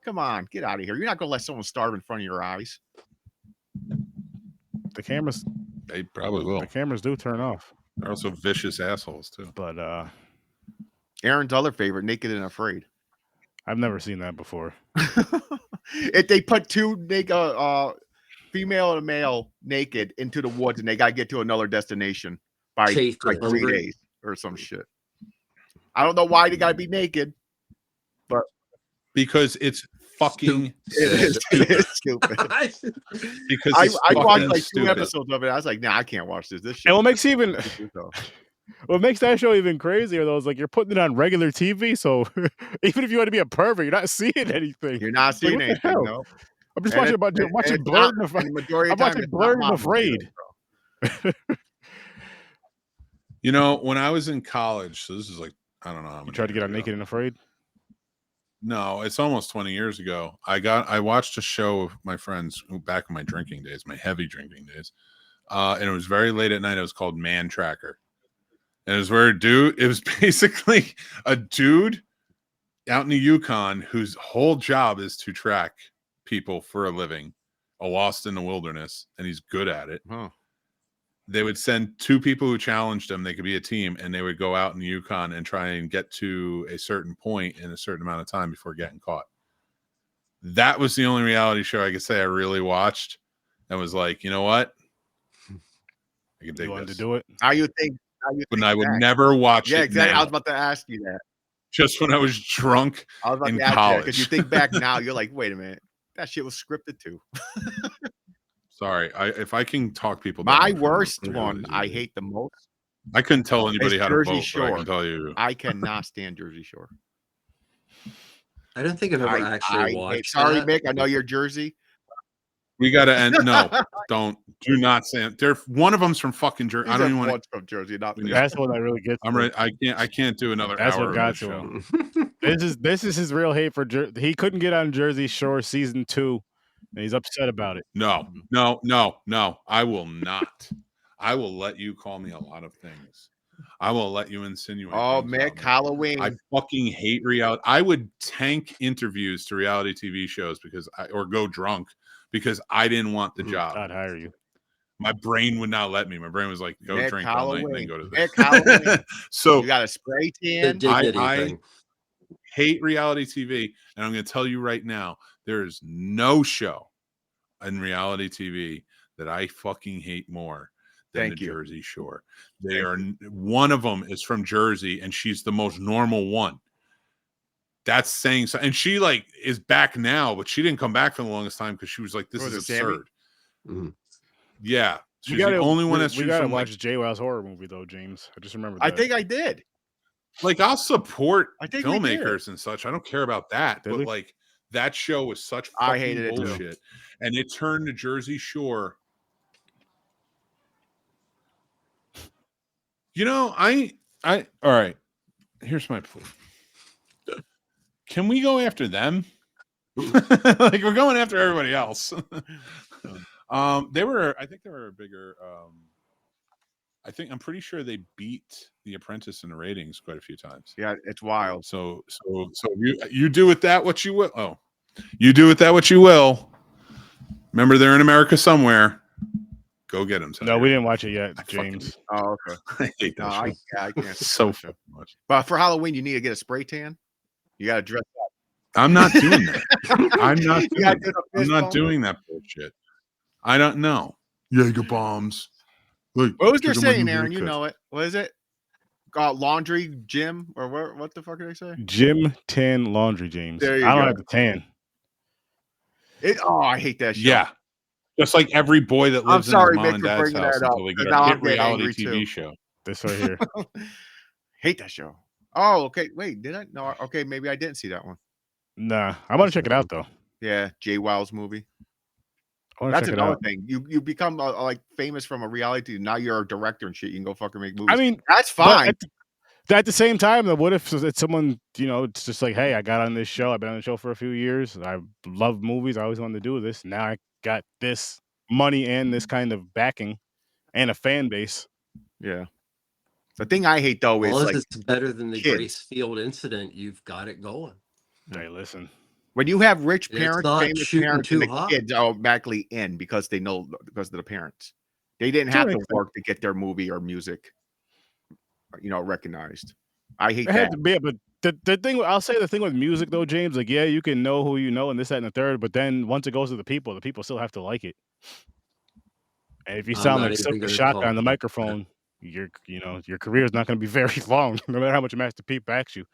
Come on, get out of here. You're not going to let someone starve in front of your eyes. The cameras, they probably will. The cameras do turn off. They're also vicious assholes too. But Aaron's other favorite, Naked and Afraid. I've never seen that before. If they put two female and a male naked into the woods, and they got to get to another destination by like 3 days or some shit. I don't know why they got to be naked, but because it's fucking it is stupid. Because I watched like stupid. 2 episodes of it. I was like, nah, I can't watch this. This shit. And what makes that show even crazier though is like you're putting it on regular TV, so even if you want to be a pervert, you're not seeing anything. You're not seeing anything. No. I'm just watching Blurred and Afraid. I'm watching Blurred and Afraid. When I was in college, so this is like, I don't know how much. You tried to get on Naked and Afraid? No, it's almost 20 years ago. I watched a show with my friends back in my drinking days, my heavy drinking days. And it was very late at night. It was called Man Tracker. And it was where it was basically a dude out in the Yukon whose whole job is to track people for a living, lost in the wilderness, and he's good at it. Huh. They would send 2 people who challenged them. They could be a team, and they would go out in the Yukon and try and get to a certain point in a certain amount of time before getting caught. That was the only reality show I could say I really watched and was like, you know what? I could dig this. To do it. How you think? But I would never watch it. Yeah, exactly. Now. I was about to ask you that. Just when I was drunk I was about in to ask college. Because you think back now, you're like, wait a minute, that shit was scripted too. Sorry, if I can talk people. My worst one I hate the most. I couldn't tell anybody how to vote, Shore. but I can tell you. I cannot stand Jersey Shore. I don't think I've ever actually watched. Sorry, Mick. I know you're Jersey. We got to end. No, do not say it. One of them's from fucking Jersey. I don't even want from Jersey. Not that's what I really get. I'm right. I can't do another that's hour. What got to him. This is his real hate for Jersey. He couldn't get on Jersey Shore season 2, and he's upset about it. No. I will not. I will let you call me a lot of things. I will let you insinuate. Oh, Mick, Halloween. I fucking hate reality. I would tank interviews to reality TV shows or go drunk because I didn't want the job. I'd hire you. My brain would not let me. My brain was like, go Mick, drink Halloween. all night and then go to this. So you got a spray tan. I hate reality TV, and I'm going to tell you right now, there is no show in reality TV that I fucking hate more than Jersey Shore. One of them is from Jersey, and she's the most normal one. That's saying so. And she is back now, but she didn't come back for the longest time because she was like, "This is absurd." Mm-hmm. Yeah, she's the only one that's. We gotta watch J-Wow's horror movie though, James. I just remember that. I think I did. like I'll support I think we did. filmmakers and such. I don't care about that. Did but we? like that show was such I fucking hated it too. bullshit. And it turned to Jersey Shore. You know, I all right. Here's my plea. Can we go after them? Like we're going after everybody else. I think they were a bigger I'm pretty sure they beat The Apprentice in the ratings quite a few times. Yeah, it's wild. So you do with that what you will. Oh, you do with that what you will. Remember, they're in America somewhere. Go get them. No, we didn't watch it yet, James. Oh, okay. I hate that show. I can't. So fucking much. But for Halloween, you need to get a spray tan. You got to dress up. I'm not doing that. I'm not You doing gotta that. do the I'm fist not bump. doing that bullshit. I don't know. Jaeger bombs. Look, What was their check out my saying, new Aaron? You haircut. know it. What is it? Laundry gym or what the fuck did I say? Jim Tan Laundry, James. There you I don't go. have the tan. I hate that shit. Yeah. Just like every boy that I'm lives sorry, in his mom Mick, and for dad's bringing house that up, until they get 'cause a now hit I'm getting reality angry, TV too. show. This right here. Hate that show. Oh, okay. Wait, did I? No, okay. Maybe I didn't see that one. Nah, I want to check it out though. Yeah, Jay Wow's movie. I want to That's check it another out. thing. You become like famous from a reality. Now you're a director and shit. You can go fucking make movies. I mean, that's but fine. at the same time, though, what if it's someone, it's just like, hey, I got on this show. I've been on the show for a few years. I love movies. I always wanted to do this. Now I got this money and this kind of backing and a fan base. Yeah. The thing I hate though is Well, like it's better than the kids. Gracefield Incident. You've got it going. Hey, listen. when you have rich It's parents, not famous shooting parents, too and the hot. kids are automatically in because they know because of the parents. They didn't To have an to extent. work to get their movie or music, recognized. I hate It had that. to be, but the thing I'll say the thing with music though, James, like yeah, you can know who you know and this, that, and the third, but then once it goes to the people still have to like it. And if you I'm sound not like even Silk the gonna Shock talk on the about microphone, your career is not going to be very long, no matter how much Master P backs you.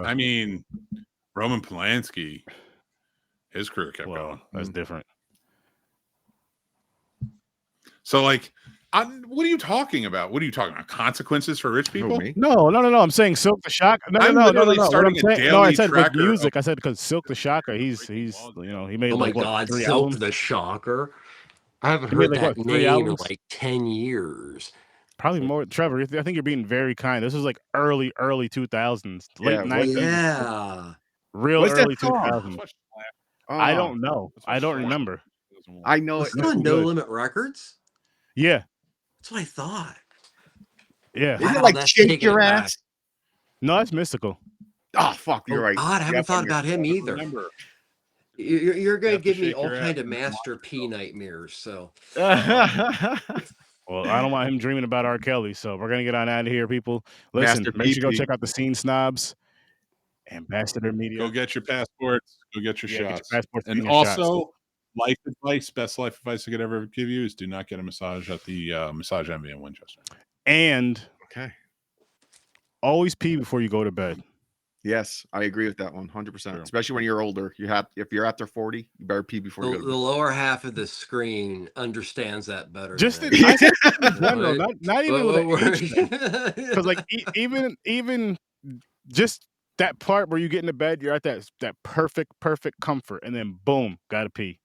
I mean, Roman Polanski, his career kept going. That's different. So, like, what are you talking about? What are you talking about? Consequences for rich people? No. I'm saying Silk the Shock. No. I'm literally starting a daily No, I said with tracker music. of- I said because Silk the Shocker, he's he made Oh my like what, God, 3 Silk albums? the Shocker. I haven't He made, heard like, that what, 3 name albums? in like 10 years. Probably more. Trevor, I think you're being very kind. This was like early 2000s, late Yeah, 90s. Yeah. Real What's that early song? 2000s. I don't know. I don't remember. I know Was it. it on Good. No Limit Records? Yeah. That's what I thought. Yeah. Is Wow, it like that's Shake taking Your it back. Ass? No, that's Mystical. Oh fuck, you're Oh, right. God, I haven't thought about him either. Remember, You're going have to to give me shake all your kind ass of and Master P nightmares. So Well, I don't want him dreaming about R. Kelly, so we're gonna get on out of here, people. Listen, Master make sure you go PP. check out the Scene Snobs, Ambassador Media. go get your passports, go get your Yeah, get your shots. passports And and your shots. also, life advice, best life advice I could ever give you is do not get a massage at the Massage Envy in Winchester. And Okay. always pee before you go to bed. Yes, I agree with that one, 100%. True. Especially when you're older, if you're after 40, you better pee before you the go to bed. lower half of the screen understands that better. Just than in, I I think in general, Right. not even with Well, an age thing. Because like even just that part where you get into bed, you're at that perfect comfort, and then boom, gotta pee.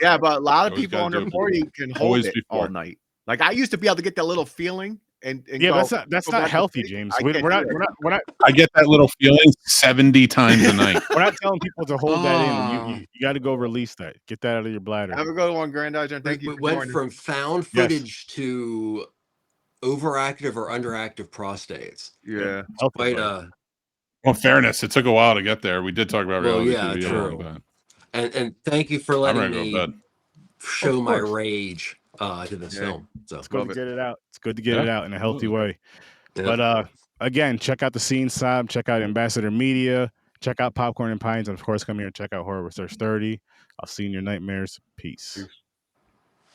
Yeah, but a lot of Always people gotta under do it 40 can hold Always it before. all night. Like I used to be able to get that little feeling and Yeah, go, that's go not back to healthy, sleep. James. I We're can't not do that. we're not I get that little feeling 70 times a night. we're not telling people to hold that in. Ah. You got to go release that. Get that out of your bladder. Have a good one, Granddad, and thank you We for went joining. from found Yes. footage to overactive or underactive prostates. Yeah. Healthy Quite bladder. Well, fairness, it took a while to get there. We did talk about Well, reality yeah, TV. true. But And thank you for I'm letting ready to go me to bed. show Of my course. rage to this Yeah. film. So It's good Love to it. get it out. It's good to get it Yeah, out in a healthy absolutely. way. yeah. But again, check out the Scene Snob, check out Ambassador Media, check out Popcorn and Pines, and of course, come here and check out Horror Research 30. I'll see you in your nightmares. Peace.